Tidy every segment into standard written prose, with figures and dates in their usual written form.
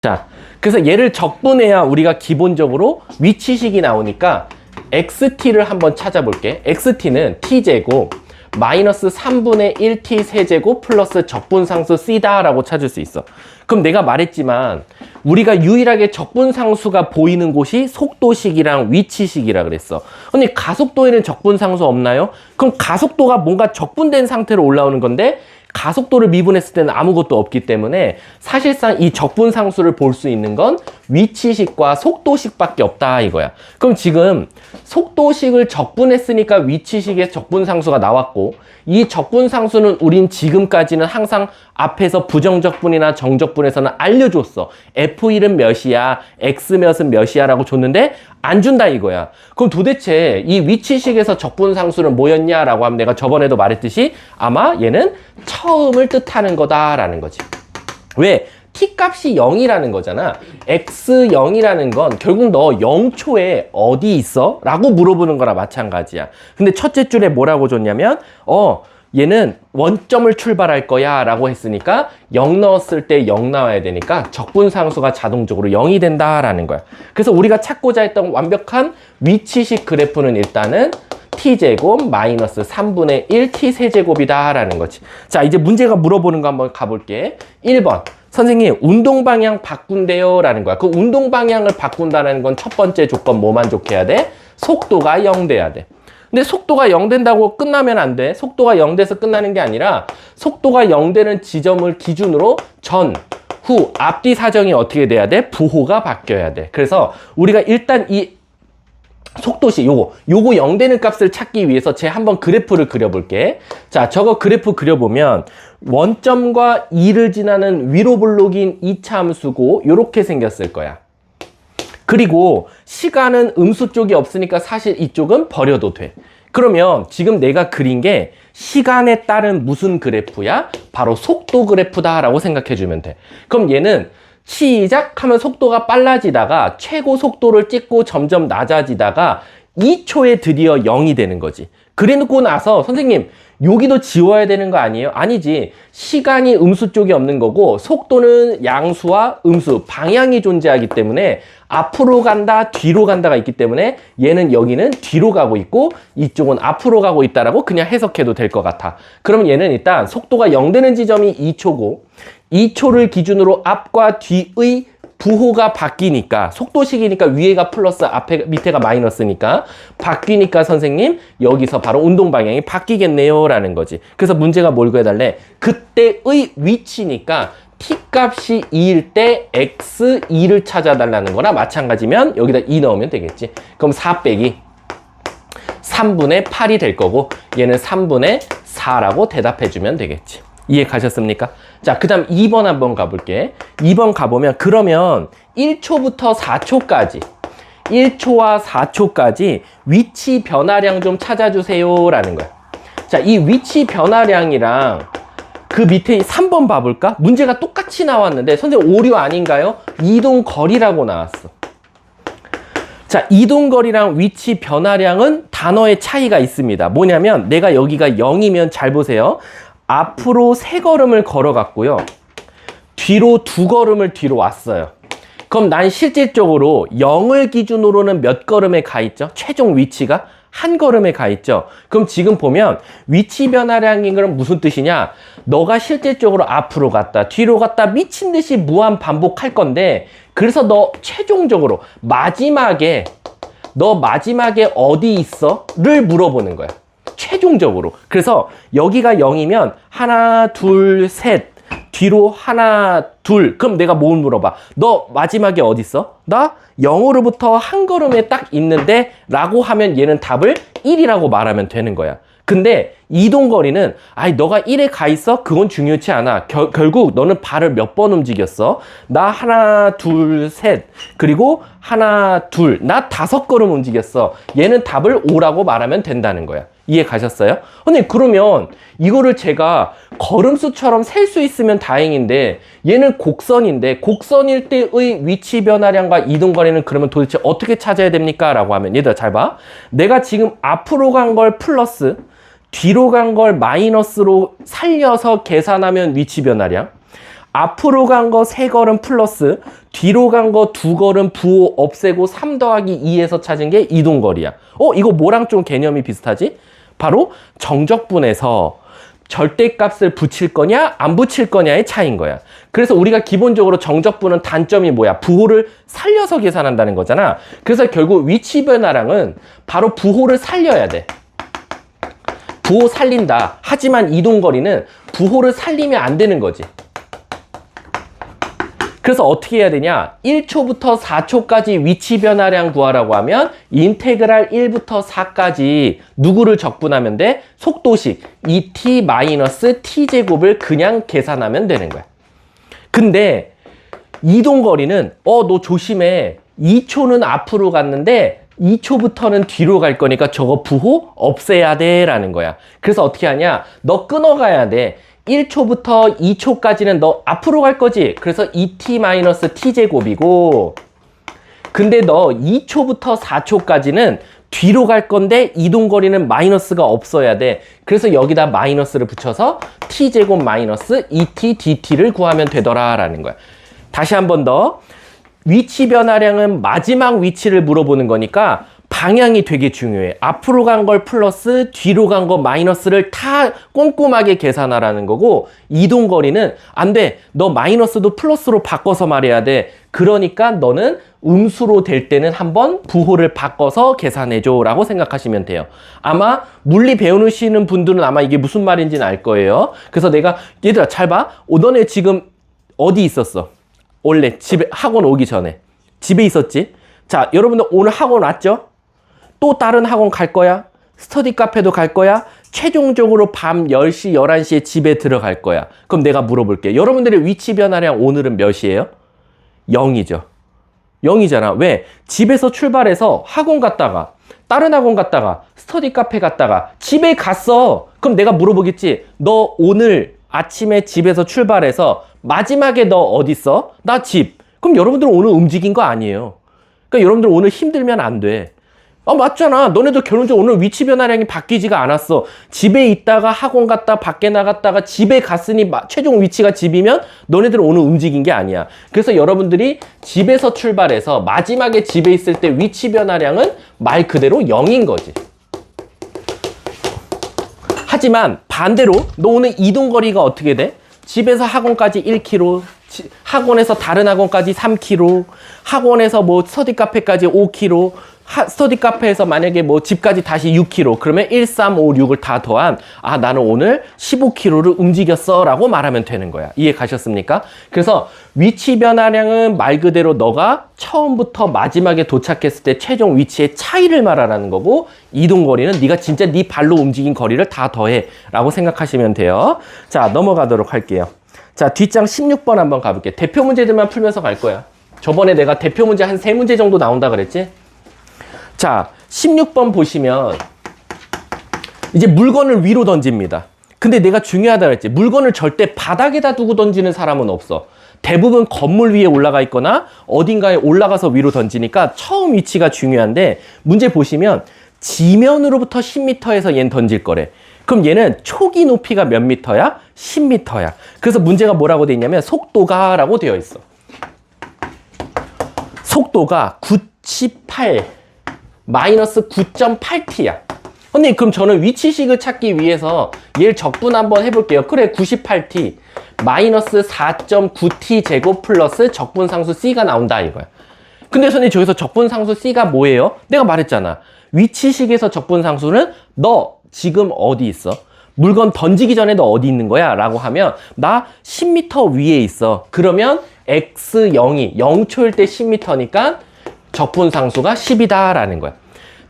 자, 그래서 얘를 적분해야 우리가 기본적으로 위치식이 나오니까 xt를 한번 찾아볼게. xt는 t제곱 마이너스 3분의 1t 세제곱 플러스 적분상수 c다 라고 찾을 수 있어. 그럼 내가 말했지만 우리가 유일하게 적분상수가 보이는 곳이 속도식이랑 위치식이라 그랬어. 근데 가속도에는 적분상수 없나요? 그럼 가속도가 뭔가 적분된 상태로 올라오는 건데 가속도를 미분했을 때는 아무것도 없기 때문에 사실상 이 적분상수를 볼 수 있는 건 위치식과 속도식밖에 없다 이거야. 그럼 지금 속도식을 적분했으니까 위치식의 적분상수가 나왔고, 이 적분상수는 우린 지금까지는 항상 앞에서 부정적분이나 정적분에서는 알려줬어. F1은 몇이야, X몇은 몇이야 라고 줬는데 안 준다 이거야. 그럼 도대체 이 위치식에서 적분상수는 뭐였냐 라고 하면 내가 저번에도 말했듯이 아마 얘는 처음을 뜻하는 거다라는 거지. 왜? t값이 0이라는 거잖아. x0이라는 건 결국 너 0초에 어디 있어? 라고 물어보는 거랑 마찬가지야. 근데 첫째 줄에 뭐라고 줬냐면 얘는 원점을 출발할 거야 라고 했으니까 0 넣었을 때 0 나와야 되니까 적분상수가 자동적으로 0이 된다라는 거야. 그래서 우리가 찾고자 했던 완벽한 위치식 그래프는 일단은 t제곱 마이너스 3분의 1 t세제곱이다 라는 거지. 자, 이제 문제가 물어보는 거 한번 가볼게. 1번 선생님 운동방향 바꾼대요 라는 거야. 그 운동방향을 바꾼다는 건 첫 번째 조건 뭐 만족해야 돼? 속도가 0 돼야 돼. 근데 속도가 0 된다고 끝나면 안 돼. 속도가 0 돼서 끝나는 게 아니라 속도가 0 되는 지점을 기준으로 전, 후, 앞뒤 사정이 어떻게 돼야 돼? 부호가 바뀌어야 돼. 그래서 우리가 일단 이 속도식 요거 0 되는 값을 찾기 위해서 제 한번 그래프를 그려볼게. 자, 저거 그래프 그려보면 원점과 2를 지나는 위로 블록인 2차 함수고 요렇게 생겼을 거야. 그리고 시간은 음수 쪽이 없으니까 사실 이쪽은 버려도 돼. 그러면 지금 내가 그린 게 시간에 따른 무슨 그래프야? 바로 속도 그래프다 라고 생각해 주면 돼. 그럼 얘는 시작하면 속도가 빨라지다가 최고 속도를 찍고 점점 낮아지다가 2초에 드디어 0이 되는 거지. 그래놓고 나서 선생님 여기도 지워야 되는 거 아니에요? 아니지. 시간이 음수 쪽이 없는 거고 속도는 양수와 음수, 방향이 존재하기 때문에 앞으로 간다, 뒤로 간다가 있기 때문에 얘는 여기는 뒤로 가고 있고 이쪽은 앞으로 가고 있다라고 그냥 해석해도 될 것 같아. 그럼 얘는 일단 속도가 0 되는 지점이 2초고 2초를 기준으로 앞과 뒤의 부호가 바뀌니까 속도식이니까 위에가 플러스 앞에 밑에가 마이너스니까 바뀌니까 선생님 여기서 바로 운동 방향이 바뀌겠네요 라는 거지. 그래서 문제가 뭘 구해달래? 그때의 위치니까 t값이 2일 때 x2를 찾아달라는 거나 마찬가지면 여기다 2 넣으면 되겠지. 그럼 4 빼기 3분의 8이 될 거고 얘는 3분의 4라고 대답해주면 되겠지. 이해 가셨습니까? 자, 그 다음 2번 한번 가볼게. 2번 가보면 그러면 1초부터 4초까지 1초와 4초까지 위치 변화량 좀 찾아주세요 라는 거야. 자, 이 위치 변화량이랑 그 밑에 3번 봐볼까? 문제가 똑같이 나왔는데 선생님 오류 아닌가요? 이동거리라고 나왔어. 자, 이동거리랑 위치 변화량은 단어의 차이가 있습니다. 뭐냐면 내가 여기가 0이면 잘 보세요. 앞으로 3걸음을 걸어갔고요. 뒤로 2걸음을 뒤로 왔어요. 그럼 난 실질적으로 0을 기준으로는 몇 걸음에 가 있죠? 최종 위치가 1걸음에 가 있죠. 그럼 지금 보면 위치 변화량인 건 무슨 뜻이냐? 너가 실질적으로 앞으로 갔다 뒤로 갔다 미친 듯이 무한 반복할 건데 그래서 너 최종적으로 마지막에 너 마지막에 어디 있어? 를 물어보는 거야. 최종적으로. 그래서 여기가 0이면 하나, 둘, 셋 뒤로 하나, 둘. 그럼 내가 뭘 물어봐? 너 마지막에 어디 있어? 나 0으로부터 1걸음에 딱 있는데 라고 하면 얘는 답을 1이라고 말하면 되는 거야. 근데 이동거리는 아이 너가 1에 가 있어? 그건 중요치 않아. 결국 너는 발을 몇 번 움직였어? 나 하나, 둘, 셋. 그리고 하나, 둘. 나 5걸음 움직였어. 얘는 답을 5라고 말하면 된다는 거야. 이해 가셨어요? 근데 그러면 이거를 제가 걸음수처럼 셀 수 있으면 다행인데 얘는 곡선인데 곡선일 때의 위치 변화량과 이동거리는 그러면 도대체 어떻게 찾아야 됩니까? 라고 하면 얘들아 잘 봐. 내가 지금 앞으로 간 걸 플러스 뒤로 간 걸 마이너스로 살려서 계산하면 위치 변화량, 앞으로 간 거 3걸음 플러스 뒤로 간 거 2걸음 부호 없애고 3 더하기 2에서 찾은 게 이동거리야. 이거 뭐랑 좀 개념이 비슷하지? 바로 정적분에서 절대값을 붙일 거냐 안 붙일 거냐의 차이인 거야. 그래서 우리가 기본적으로 정적분은 단점이 뭐야? 부호를 살려서 계산한다는 거잖아. 그래서 결국 위치 변화량은 바로 부호를 살려야 돼. 부호 살린다. 하지만 이동거리는 부호를 살리면 안 되는 거지. 그래서 어떻게 해야 되냐? 1초부터 4초까지 위치 변화량 구하라고 하면 인테그랄 1부터 4까지 누구를 적분하면 돼? 속도식 2t-t제곱을 그냥 계산하면 되는 거야. 근데 이동거리는 너 조심해. 2초는 앞으로 갔는데 2초부터는 뒤로 갈 거니까 저거 부호 없애야 돼 라는 거야. 그래서 어떻게 하냐? 너 끊어가야 돼. 1초부터 2초까지는 너 앞으로 갈 거지. 그래서 2t-t제곱이고 근데 너 2초부터 4초까지는 뒤로 갈 건데 이동거리는 마이너스가 없어야 돼. 그래서 여기다 마이너스를 붙여서 t제곱 마이너스 2t dt를 구하면 되더라 라는 거야. 다시 한 번 더. 위치 변화량은 마지막 위치를 물어보는 거니까 방향이 되게 중요해. 앞으로 간 걸 플러스 뒤로 간 거 마이너스를 다 꼼꼼하게 계산하라는 거고 이동거리는 안 돼. 너 마이너스도 플러스로 바꿔서 말해야 돼. 그러니까 너는 음수로 될 때는 한번 부호를 바꿔서 계산해줘 라고 생각하시면 돼요. 아마 물리 배우시는 분들은 아마 이게 무슨 말인지는 알 거예요. 그래서 내가 얘들아 잘 봐. 너네 지금 어디 있었어? 원래 집에 학원 오기 전에 집에 있었지? 자, 여러분들 오늘 학원 왔죠? 또 다른 학원 갈 거야? 스터디 카페도 갈 거야? 최종적으로 밤 10시, 11시에 집에 들어갈 거야. 그럼 내가 물어볼게. 여러분들의 위치 변화량 오늘은 몇이에요? 0이죠. 0이잖아. 왜? 집에서 출발해서 학원 갔다가 다른 학원 갔다가 스터디 카페 갔다가 집에 갔어. 그럼 내가 물어보겠지. 너 오늘 아침에 집에서 출발해서 마지막에 너 어디 있어? 나 집. 그럼 여러분들 오늘 움직인 거 아니에요. 그러니까 여러분들 오늘 힘들면 안 돼. 맞잖아. 너네도 결론적으로 오늘 위치 변화량이 바뀌지가 않았어. 집에 있다가 학원 갔다 밖에 나갔다가 집에 갔으니 최종 위치가 집이면 너네들은 오늘 움직인 게 아니야. 그래서 여러분들이 집에서 출발해서 마지막에 집에 있을 때 위치 변화량은 말 그대로 0인 거지. 하지만 반대로 너 오늘 이동거리가 어떻게 돼? 집에서 학원까지 1km, 학원에서 다른 학원까지 3km, 학원에서 뭐 스터디 카페까지 5km, 스터디 카페에서 만약에 뭐 집까지 다시 6km, 그러면 1, 3, 5, 6을 다 더한 나는 오늘 15km를 움직였어 라고 말하면 되는 거야. 이해 가셨습니까? 그래서 위치 변화량은 말 그대로 너가 처음부터 마지막에 도착했을 때 최종 위치의 차이를 말하라는 거고 이동거리는 네가 진짜 네 발로 움직인 거리를 다 더해 라고 생각하시면 돼요. 자, 넘어가도록 할게요. 자, 뒷장 16번 한번 가볼게. 대표 문제들만 풀면서 갈 거야. 저번에 내가 대표 문제 한 3문제 정도 나온다 그랬지? 자, 16번 보시면 이제 물건을 위로 던집니다. 근데 내가 중요하다 그랬지. 물건을 절대 바닥에다 두고 던지는 사람은 없어. 대부분 건물 위에 올라가 있거나 어딘가에 올라가서 위로 던지니까 처음 위치가 중요한데 문제 보시면 지면으로부터 10m에서 얘는 던질 거래. 그럼 얘는 초기 높이가 몇 미터야? 10m야. 그래서 문제가 뭐라고 돼 있냐면 속도가 라고 되어 있어. 속도가 98 마이너스 9.8t야. 선생님, 그럼 저는 위치식을 찾기 위해서 얘를 적분 한번 해볼게요. 그래, 98t 마이너스 4.9t 제곱 플러스 적분상수 c가 나온다 이거야. 근데 선생님, 저기서 적분상수 c가 뭐예요? 내가 말했잖아. 위치식에서 적분상수는 너 지금 어디 있어? 물건 던지기 전에 너 어디 있는 거야? 라고 하면 나 10m 위에 있어. 그러면 x0이 0초일 때 10m니까 적분상수가 10이다 라는 거야.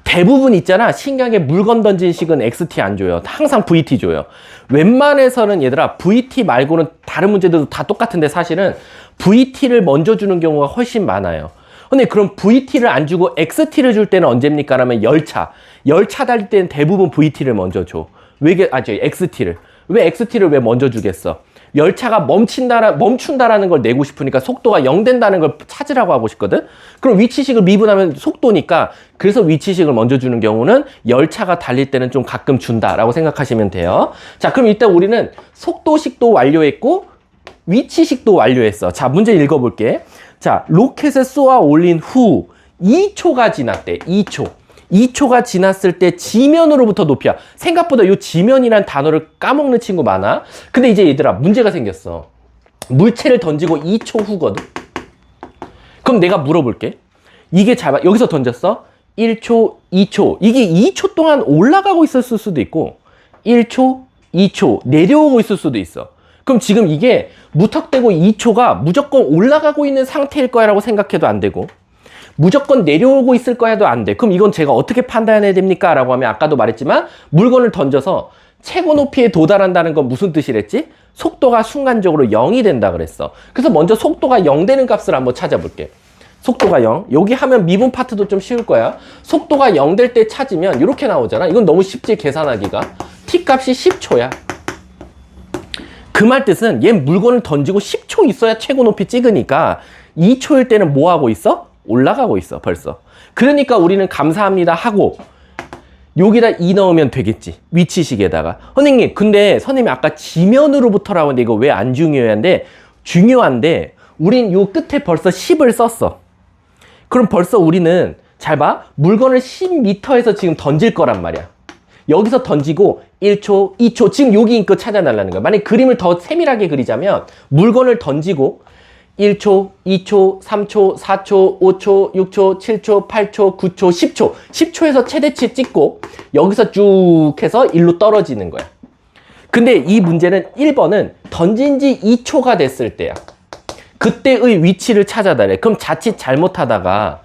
대부분 있잖아. 신기하게 물건 던진 식은 XT 안 줘요. 항상 VT 줘요. 웬만해서는 얘들아 VT 말고는 다른 문제들도 다 똑같은데 사실은 VT를 먼저 주는 경우가 훨씬 많아요. 근데 그럼 VT를 안 주고 XT를 줄 때는 언제입니까? 라면 열차 달릴 때는 대부분 VT를 먼저 줘. XT를. 왜 XT를 왜 먼저 주겠어? 열차가 멈춘다라는 걸 내고 싶으니까 속도가 0 된다는 걸 찾으라고 하고 싶거든? 그럼 위치식을 미분하면 속도니까 그래서 위치식을 먼저 주는 경우는 열차가 달릴 때는 좀 가끔 준다라고 생각하시면 돼요. 자, 그럼 일단 우리는 속도식도 완료했고 위치식도 완료했어. 자, 문제 읽어볼게. 자, 로켓에 쏘아 올린 후 2초가 지났대. 2초. 2초가 지났을 때 지면으로부터 높이야. 생각보다 이 지면이란 단어를 까먹는 친구 많아. 근데 이제 얘들아, 문제가 생겼어. 물체를 던지고 2초 후거든. 그럼 내가 물어볼게. 이게 여기서 던졌어? 1초, 2초. 이게 2초 동안 올라가고 있었을 수도 있고 1초, 2초 내려오고 있을 수도 있어. 그럼 지금 이게 무턱대고 2초가 무조건 올라가고 있는 상태일 거야 라고 생각해도 안 되고 무조건 내려오고 있을 거야도 안 돼. 그럼 이건 제가 어떻게 판단해야 됩니까? 라고 하면 아까도 말했지만 물건을 던져서 최고 높이에 도달한다는 건 무슨 뜻이랬지? 속도가 순간적으로 0이 된다 그랬어. 그래서 먼저 속도가 0 되는 값을 한번 찾아볼게. 속도가 0. 여기 하면 미분 파트도 좀 쉬울 거야. 속도가 0 될 때 찾으면 이렇게 나오잖아. 이건 너무 쉽지 계산하기가. t 값이 10초야. 그 말 뜻은 얘 물건을 던지고 10초 있어야 최고 높이 찍으니까 2초일 때는 뭐 하고 있어? 올라가고 있어 벌써. 그러니까 우리는 감사합니다 하고 여기다 2 넣으면 되겠지. 위치식에다가. 선생님 근데 선생님이 아까 지면으로부터라고 했는데 이거 왜 안 중요한데 중요한데 우린 요 끝에 벌써 10을 썼어. 그럼 벌써 우리는 잘 봐. 물건을 10m에서 지금 던질 거란 말이야. 여기서 던지고 1초, 2초 지금 여기 거 찾아달라는 거야. 만약 그림을 더 세밀하게 그리자면 물건을 던지고 1초, 2초, 3초, 4초, 5초, 6초, 7초, 8초, 9초, 10초 10초에서 최대치 찍고 여기서 쭉 해서 일로 떨어지는 거야. 근데 이 문제는 1번은 던진 지 2초가 됐을 때야. 그때의 위치를 찾아달래. 그럼 자칫 잘못하다가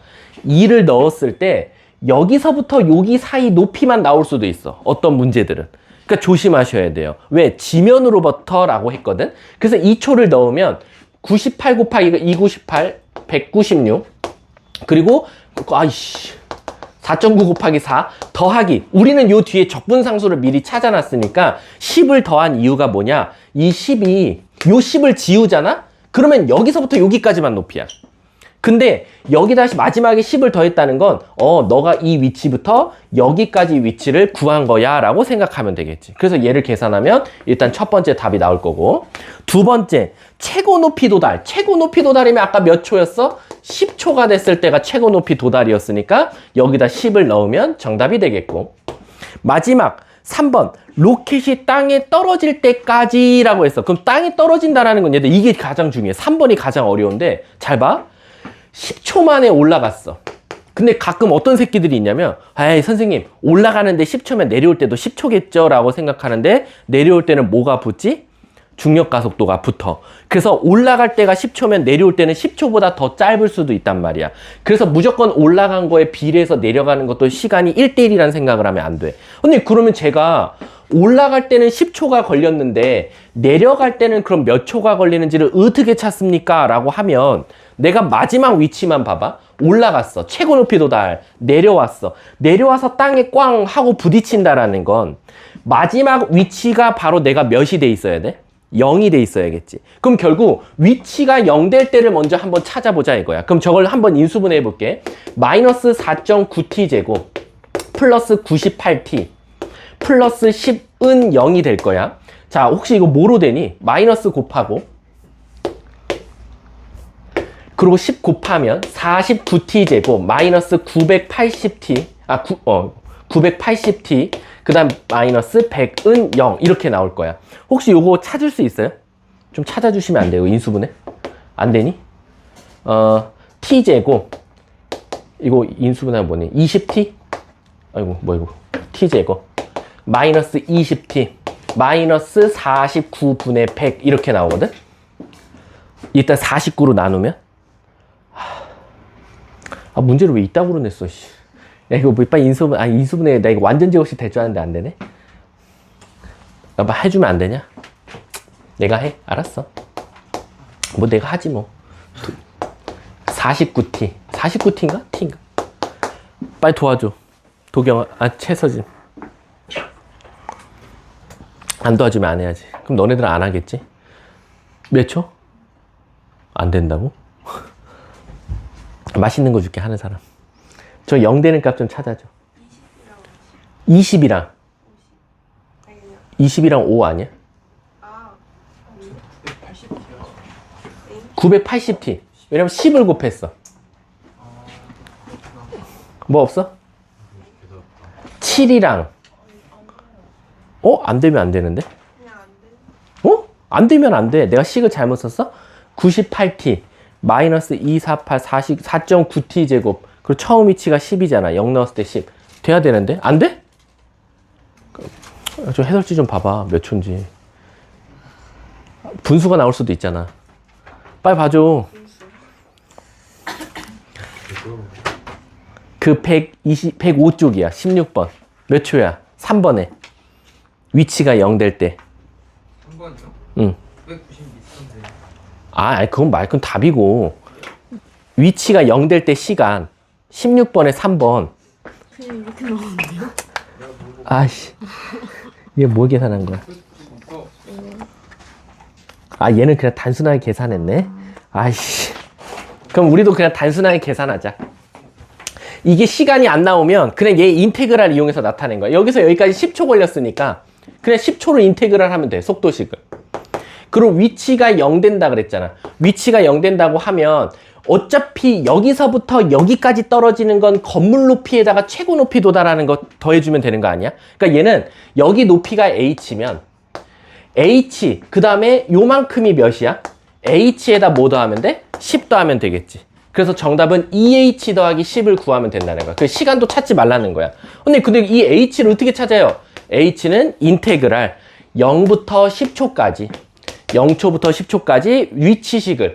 2를 넣었을 때 여기서부터 여기 사이 높이만 나올 수도 있어. 어떤 문제들은. 그러니까 조심하셔야 돼요. 왜? 지면으로부터 라고 했거든. 그래서 2초를 넣으면 98 곱하기 298, 196 그리고 4.9 곱하기 4 더하기 우리는 요 뒤에 적분상수를 미리 찾아놨으니까 10을 더한 이유가 뭐냐? 이 10이 요 10을 지우잖아? 그러면 여기서부터 여기까지만 높이야. 근데 여기다 마지막에 10을 더했다는 건 너가 이 위치부터 여기까지 위치를 구한 거야 라고 생각하면 되겠지. 그래서 얘를 계산하면 일단 첫 번째 답이 나올 거고 두 번째 최고 높이 도달. 최고 높이 도달이면 아까 몇 초였어? 10초가 됐을 때가 최고 높이 도달이었으니까 여기다 10을 넣으면 정답이 되겠고 마지막 3번 로켓이 땅에 떨어질 때까지 라고 했어. 그럼 땅에 떨어진다라는 건 얘들 이게 가장 중요해. 3번이 가장 어려운데 잘 봐. 10초 만에 올라갔어. 근데 가끔 어떤 새끼들이 있냐면 에이 선생님 올라가는데 10초면 내려올 때도 10초겠죠 라고 생각하는데 내려올 때는 뭐가 붙지? 중력 가속도가 붙어. 그래서 올라갈 때가 10초면 내려올 때는 10초보다 더 짧을 수도 있단 말이야. 그래서 무조건 올라간 거에 비례해서 내려가는 것도 시간이 1대1이라는 생각을 하면 안 돼. 근데 그러면 제가 올라갈 때는 10초가 걸렸는데 내려갈 때는 그럼 몇 초가 걸리는지를 어떻게 찾습니까? 라고 하면 내가 마지막 위치만 봐봐. 올라갔어. 최고 높이 도달. 내려왔어. 내려와서 땅에 꽝 하고 부딪힌다라는 건 마지막 위치가 바로 내가 몇이 돼 있어야 돼? 0이 돼 있어야겠지. 그럼 결국 위치가 0 될 때를 먼저 한번 찾아보자 이거야. 그럼 저걸 한번 인수분해 해볼게. 마이너스 4.9t 제곱 플러스 98t 플러스 10은 0이 될 거야. 자, 혹시 이거 뭐로 되니? 마이너스 곱하고 그리고 10 곱하면 49t 제곱 마이너스 980t 980t 그 다음 마이너스 100은 0 이렇게 나올 거야. 혹시 요거 찾을 수 있어요? 좀 찾아주시면 안 돼요? 인수분해? 안 되니? t 제곱 이거 인수분해하면 뭐니? 20t? 아이고 뭐 이거 t 제곱 마이너스 20t 마이너스 49분의 100 이렇게 나오거든? 일단 49로 나누면 문제를 왜 이따구로 냈어 씨. 야 이거 뭐 빨리 인수분해 나 이거 완전 제곱식 될 줄 알았는데 안 되네. 나 뭐 해주면 안 되냐? 내가 해? 알았어. 뭐 내가 하지 뭐. 49t 49t인가? t인가? 빨리 도와줘. 도경 최서진. 안 도와주면 안 해야지. 그럼 너네들은 안 하겠지? 몇 초? 안 된다고? 맛있는 거 줄게 하는 사람. 저 0 되는 값 좀 찾아줘. 20이랑 20이랑 5 아니야? 980t. 왜냐면 10을 곱했어. 뭐 없어? 7이랑 안 되면 안 되는데? 안 되면 안 돼. 내가 식을 잘못 썼어? 98t 마이너스 248 4.9t 제곱. 그리고 처음 위치가 10이잖아. 0 넣었을 때 10. 돼야 되는데? 안 돼? 저 해설지 좀 봐봐. 몇 초인지. 분수가 나올 수도 있잖아. 빨리 봐줘. 그 105쪽이야. 16번. 몇 초야? 3번에. 위치가 0 될 때. 3번이요? 응. 996인데. 아니, 그건 답이고. 위치가 0 될 때 시간. 16번에 3번. 그냥 이렇게 나오는데요? 아씨. 얘 뭐 계산한 거야? 얘는 그냥 단순하게 계산했네. 아이씨. 그럼 우리도 그냥 단순하게 계산하자. 이게 시간이 안 나오면 그냥 얘 인테그랄 이용해서 나타낸 거야. 여기서 여기까지 10초 걸렸으니까 그냥 10초로 인테그랄 하면 돼. 속도식을. 그리고 위치가 0 된다 그랬잖아. 위치가 0 된다고 하면 어차피 여기서부터 여기까지 떨어지는 건 건물 높이에다가 최고 높이 도달하는 거 더해주면 되는 거 아니야? 그러니까 얘는 여기 높이가 h면 h 그 다음에 요만큼이 몇이야? h에다 뭐 더하면 돼? 10 더하면 되겠지. 그래서 정답은 2h 더하기 10을 구하면 된다는 거야. 그 시간도 찾지 말라는 거야. 근데 이 h를 어떻게 찾아요? h는 인테그랄 0부터 10초까지 0초부터 10초까지 위치식을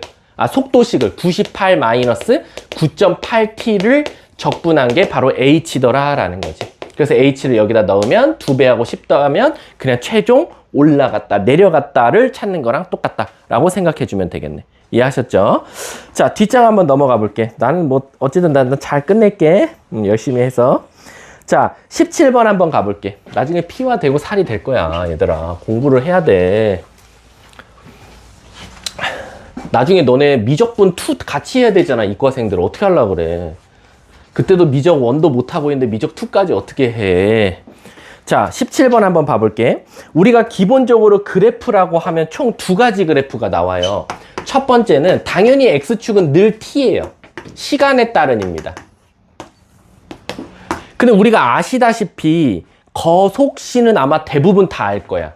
속도식을 98 마이너스 9.8t를 적분한 게 바로 h더라 라는 거지. 그래서 h를 여기다 넣으면 2배하고 10 더하면 그냥 최종 올라갔다 내려갔다를 찾는 거랑 똑같다 라고 생각해 주면 되겠네. 이해하셨죠? 자, 뒷장 한번 넘어가 볼게. 나는 뭐 어쨌든 나는 잘 끝낼게. 열심히 해서. 자, 17번 한번 가볼게. 나중에 피와 되고 살이 될 거야 얘들아. 공부를 해야 돼. 나중에 너네 미적분 2 같이 해야 되잖아. 이과생들 어떻게 하려고 그래. 그때도 미적 1도 못하고 있는데 미적 2까지 어떻게 해. 자, 17번 한번 봐볼게. 우리가 기본적으로 그래프라고 하면 총 2가지 그래프가 나와요. 첫 번째는 당연히 x축은 늘 t예요. 시간에 따른입니다. 근데 우리가 아시다시피 거속시는 아마 대부분 다 알 거야.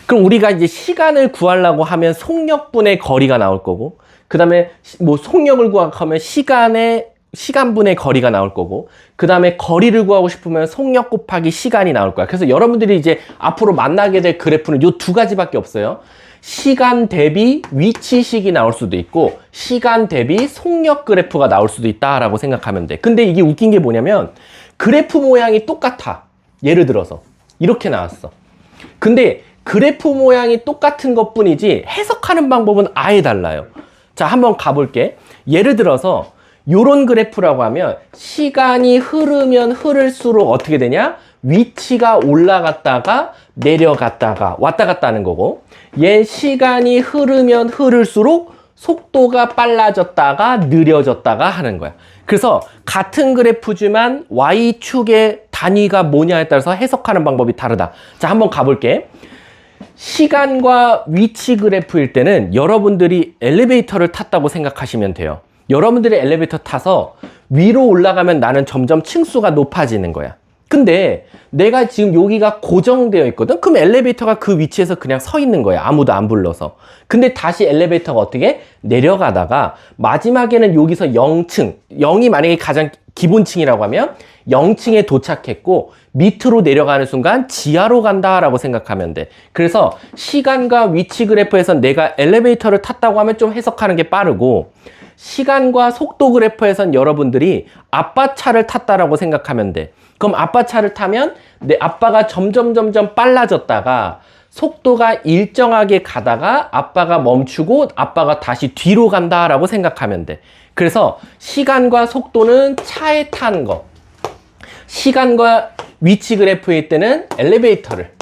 그럼 우리가 이제 시간을 구하려고 하면 속력분의 거리가 나올 거고, 그 다음에 뭐 속력을 구하면 시간분의 거리가 나올 거고, 그 다음에 거리를 구하고 싶으면 속력 곱하기 시간이 나올 거야. 그래서 여러분들이 이제 앞으로 만나게 될 그래프는 요 2가지밖에 없어요. 시간 대비 위치식이 나올 수도 있고, 시간 대비 속력 그래프가 나올 수도 있다라고 생각하면 돼. 근데 이게 웃긴 게 뭐냐면 그래프 모양이 똑같아. 예를 들어서 이렇게 나왔어. 근데 그래프 모양이 똑같은 것뿐이지 해석하는 방법은 아예 달라요. 자, 한번 가볼게. 예를 들어서 요런 그래프라고 하면 시간이 흐르면 흐를수록 어떻게 되냐? 위치가 올라갔다가 내려갔다가 왔다 갔다 하는 거고, 얘 시간이 흐르면 흐를수록 속도가 빨라졌다가 느려졌다가 하는 거야. 그래서 같은 그래프지만 Y축의 단위가 뭐냐에 따라서 해석하는 방법이 다르다. 자, 한번 가볼게. 시간과 위치 그래프일 때는 여러분들이 엘리베이터를 탔다고 생각하시면 돼요. 여러분들이 엘리베이터 타서 위로 올라가면 나는 점점 층수가 높아지는 거야. 근데 내가 지금 여기가 고정되어 있거든? 그럼 엘리베이터가 그 위치에서 그냥 서 있는 거야. 아무도 안 불러서. 근데 다시 엘리베이터가 어떻게? 내려가다가 마지막에는 여기서 0층, 0이 만약에 가장 기본층이라고 하면 0층에 도착했고 밑으로 내려가는 순간 지하로 간다라고 생각하면 돼. 그래서 시간과 위치 그래프에선 내가 엘리베이터를 탔다고 하면 좀 해석하는 게 빠르고, 시간과 속도 그래프에선 여러분들이 아빠 차를 탔다라고 생각하면 돼. 그럼 아빠 차를 타면 내 아빠가 점점 빨라졌다가 속도가 일정하게 가다가 아빠가 멈추고 아빠가 다시 뒤로 간다라고 생각하면 돼. 그래서 시간과 속도는 차에 타는 거, 시간과 위치 그래프일 때는 엘리베이터를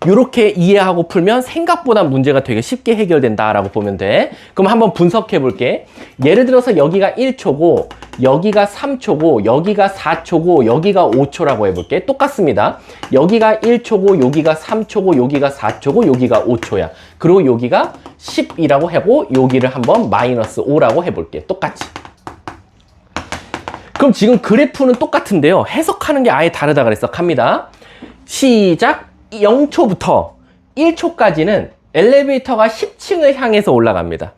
이렇게 이해하고 풀면 생각보다 문제가 되게 쉽게 해결된다라고 보면 돼. 그럼 한번 분석해 볼게. 예를 들어서 여기가 1초고 여기가 3초고 여기가 4초고 여기가 5초라고 해볼게. 똑같습니다. 여기가 1초고 여기가 3초고 여기가 4초고 여기가 5초야. 그리고 여기가 10이라고 하고 여기를 한번 마이너스 5라고 해볼게. 똑같이. 그럼 지금 그래프는 똑같은데요. 해석하는 게 아예 다르다 그랬어. 갑니다. 시작. 0초부터 1초까지는 엘리베이터가 10층을 향해서 올라갑니다.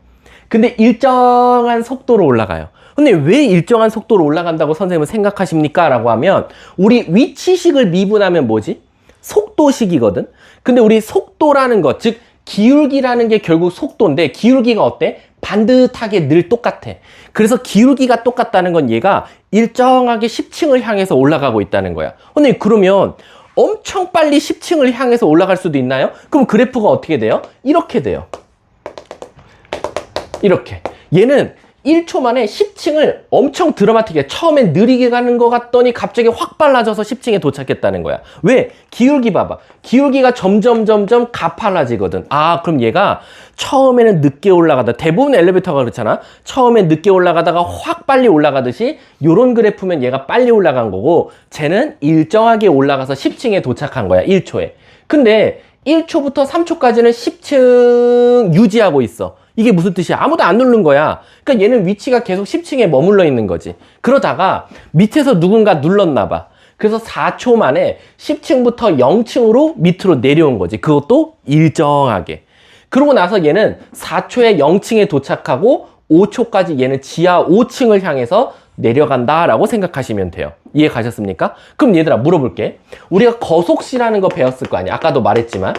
근데 일정한 속도로 올라가요. 근데 왜 일정한 속도로 올라간다고 선생님은 생각하십니까? 라고 하면 우리 위치식을 미분하면 뭐지? 속도식이거든. 근데 우리 속도라는 것, 즉 기울기라는 게 결국 속도인데 기울기가 어때? 반듯하게 늘 똑같아. 그래서 기울기가 똑같다는 건 얘가 일정하게 10층을 향해서 올라가고 있다는 거야. 근데 그러면 엄청 빨리 10층을 향해서 올라갈 수도 있나요? 그럼 그래프가 어떻게 돼요? 이렇게 돼요. 이렇게. 얘는 1초 만에 10층을 엄청 드라마틱해. 처음엔 느리게 가는 것 같더니 갑자기 확 빨라져서 10층에 도착했다는 거야. 왜? 기울기 봐봐. 기울기가 점점 가팔라지거든. 아, 그럼 얘가 처음에는 늦게 올라가다. 대부분 엘리베이터가 그렇잖아. 처음엔 늦게 올라가다가 확 빨리 올라가듯이 요런 그래프면 얘가 빨리 올라간 거고 쟤는 일정하게 올라가서 10층에 도착한 거야. 1초에. 근데 1초부터 3초까지는 10층 유지하고 있어. 이게 무슨 뜻이야? 아무도 안 누른 거야. 그러니까 얘는 위치가 계속 10층에 머물러 있는 거지. 그러다가 밑에서 누군가 눌렀나 봐. 그래서 4초 만에 10층부터 0층으로 밑으로 내려온 거지. 그것도 일정하게. 그러고 나서 얘는 4초에 0층에 도착하고 5초까지 얘는 지하 5층을 향해서 내려간다라고 생각하시면 돼요. 이해 가셨습니까? 그럼 얘들아 물어볼게. 우리가 거속시라는 거 배웠을 거 아니야. 아까도 말했지만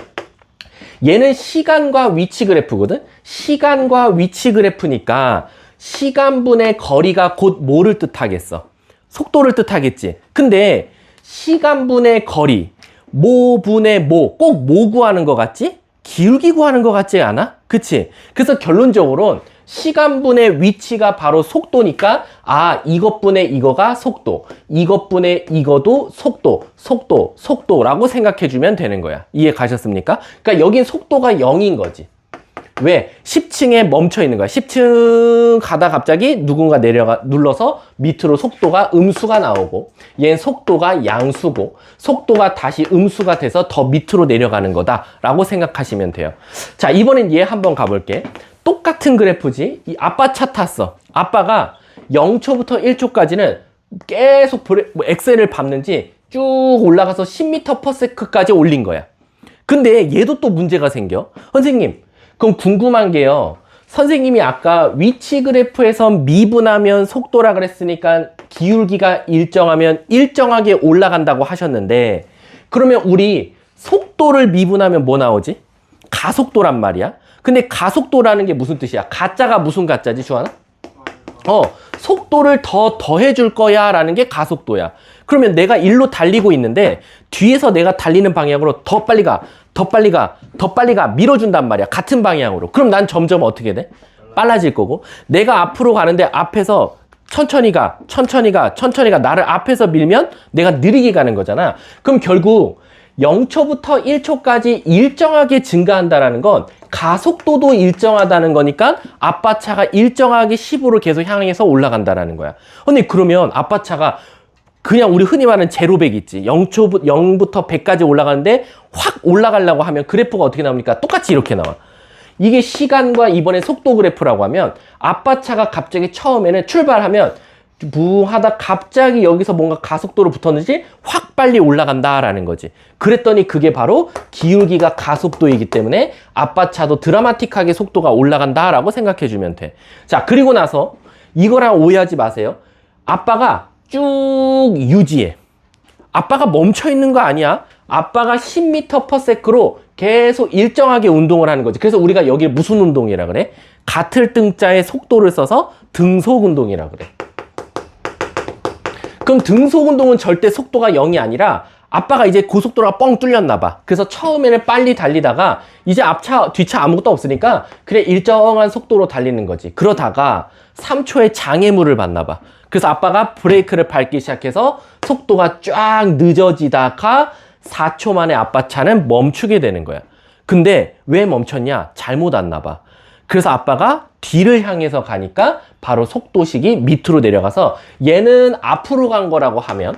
얘는 시간과 위치 그래프거든. 시간과 위치 그래프니까 시간분의 거리가 곧 뭐를 뜻하겠어? 속도를 뜻하겠지. 근데 시간분의 거리, 모분의 모, 꼭 뭐 구하는 것 같지? 기울기 구하는 것 같지 않아? 그치? 그래서 결론적으로는 시간분의 위치가 바로 속도니까 아, 이것분의 이거가 속도, 이것분의 이거도 속도라고 생각해주면 되는 거야. 이해 가셨습니까? 그러니까 여긴 속도가 0인 거지. 왜? 10층에 멈춰 있는 거야. 10층 가다 갑자기 누군가 눌러서 밑으로 속도가 음수가 나오고 얘는 속도가 양수고 속도가 다시 음수가 돼서 더 밑으로 내려가는 거다라고 생각하시면 돼요. 자, 이번엔 얘 한번 가볼게. 똑같은 그래프지. 이 아빠 차 탔어. 아빠가 0초부터 1초까지는 계속 엑셀을 밟는지 쭉 올라가서 10m/s까지 올린 거야. 근데 얘도 또 문제가 생겨. 선생님, 그럼 궁금한 게요. 선생님이 아까 위치 그래프에서 미분하면 속도라 그랬으니까 기울기가 일정하면 일정하게 올라간다고 하셨는데 그러면 우리 속도를 미분하면 뭐 나오지? 가속도란 말이야. 근데 가속도라는 게 무슨 뜻이야? 가짜가 무슨 가짜지, 주하나? 속도를 더 더해줄 거야 라는 게 가속도야. 그러면 내가 일로 달리고 있는데 뒤에서 내가 달리는 방향으로 더 빨리 가 밀어준단 말이야. 같은 방향으로. 그럼 난 점점 어떻게 돼? 빨라질 거고 내가 앞으로 가는데 앞에서 천천히 가 나를 앞에서 밀면 내가 느리게 가는 거잖아. 그럼 결국 0초부터 1초까지 일정하게 증가한다라는 건 가속도도 일정하다는 거니까 아빠 차가 일정하게 10으로 계속 향해서 올라간다라는 거야. 근데 그러면 아빠 차가 그냥 우리 흔히 말하는 제로백 있지. 0부터 100까지 올라가는데 확 올라가려고 하면 그래프가 어떻게 나옵니까? 똑같이 이렇게 나와. 이게 시간과 이번에 속도 그래프라고 하면 아빠 차가 갑자기 처음에는 출발하면 무하다 갑자기 여기서 뭔가 가속도로 붙었는지 확 빨리 올라간다라는 거지. 그랬더니 그게 바로 기울기가 가속도이기 때문에 아빠 차도 드라마틱하게 속도가 올라간다라고 생각해주면 돼. 자, 그리고 나서 이거랑 오해하지 마세요. 아빠가 쭉 유지해. 아빠가 멈춰 있는 거 아니야. 아빠가 10m/s로 계속 일정하게 운동을 하는 거지. 그래서 우리가 여기 무슨 운동이라 그래? 같을 등자의 속도를 써서 등속 운동이라 그래. 그럼 등속 운동은 절대 속도가 0이 아니라 아빠가 이제 고속도로가 뻥 뚫렸나 봐. 그래서 처음에는 빨리 달리다가 이제 앞차, 뒤차 아무것도 없으니까 그래 일정한 속도로 달리는 거지. 그러다가 3초의 장애물을 받나 봐. 그래서 아빠가 브레이크를 밟기 시작해서 속도가 쫙 늦어지다가 4초 만에 아빠 차는 멈추게 되는 거야. 근데 왜 멈췄냐? 잘못 왔나 봐. 그래서 아빠가 뒤를 향해서 가니까 바로 속도식이 밑으로 내려가서 얘는 앞으로 간 거라고 하면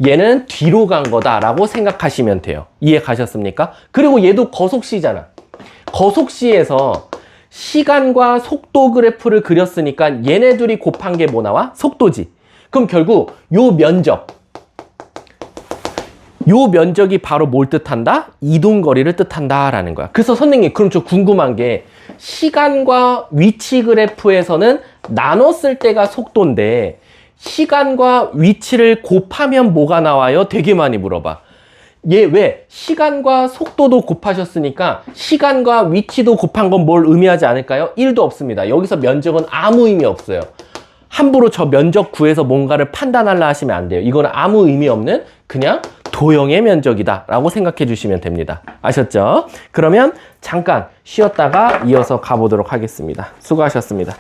얘는 뒤로 간 거다라고 생각하시면 돼요. 이해 가셨습니까? 그리고 얘도 거속시잖아. 거속시에서 시간과 속도 그래프를 그렸으니까 얘네 둘이 곱한 게 뭐 나와? 속도지. 그럼 결국 요 면적이 바로 뭘 뜻한다? 이동거리를 뜻한다라는 거야. 그래서 선생님, 그럼 저 궁금한 게 시간과 위치 그래프에서는 나눴을 때가 속도인데 시간과 위치를 곱하면 뭐가 나와요? 되게 많이 물어봐. 얘 왜? 시간과 속도도 곱하셨으니까 시간과 위치도 곱한 건 뭘 의미하지 않을까요? 1도 없습니다. 여기서 면적은 아무 의미 없어요. 함부로 저 면적 구해서 뭔가를 판단하려 하시면 안 돼요. 이거는 아무 의미 없는 그냥 도형의 면적이다 라고 생각해 주시면 됩니다. 아셨죠? 그러면 잠깐 쉬었다가 이어서 가보도록 하겠습니다. 수고하셨습니다.